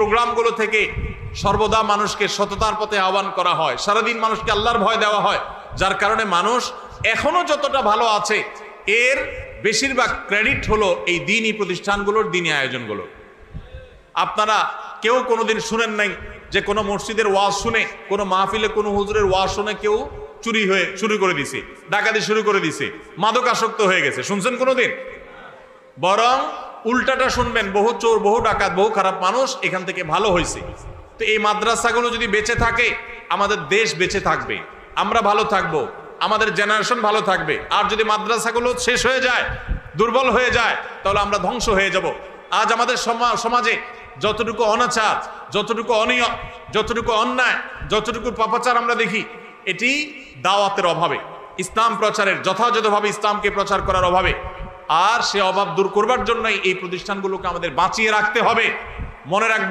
প্রোগ্রামগুলো থেকে সর্বদা মানুষকে সততার পথে আহ্বান করা হয়, সারাদিন মানুষকে আল্লাহর ভয় দেওয়া হয়, যার কারণে মানুষ এখনো যতটা ভালো আছে এর বেশিরভাগ ক্রেডিট হলো এই দ্বীনি প্রতিষ্ঠানগুলোর, দ্বীনি আয়োজনগুলো। আপনারা কেউ কোনোদিন শুনেন নাই যে কোনো মসজিদের ওয়াজ শুনে, কোনো মাহফিলে কোনো হুজুরের ওয়াজ শুনে কেউ চুরি হয়ে শুরু করে দিছে, ডাকাতি শুরু করে দিছে, মাদক আসক্ত হয়ে গেছে? শুনছেন কোনোদিন? বরং উল্টাটা শুনবেন, বহু চোর, বহু ডাকাত, বহু খারাপ মানুষ এখান থেকে ভালো হয়েছে। তো এই মাদ্রাসাগুলো যদি বেঁচে থাকে আমাদের দেশ বেঁচে থাকবে, আমরা ভালো থাকবো, আমাদের জেনারেশন ভালো থাকবে। আর যদি মাদ্রাসাগুলো শেষ হয়ে যায়, দুর্বল হয়ে যায়, তাহলে আমরা ধ্বংস হয়ে যাব। আজ আমাদের সমাজে যতটুকু অনাচার, যতটুকু অনিয়ম, যতটুকু অন্যায়, যতটুকু পাপাচার আমরা দেখি, এটি দাওয়াতের অভাবে, ইসলাম প্রচারের, যথাযথভাবে ইসলামকে প্রচার করার অভাবে। আর সে অভাব দূর করবার জন্যই এই প্রতিষ্ঠানগুলোকে আমাদের বাঁচিয়ে রাখতে হবে। মনে রাখবে।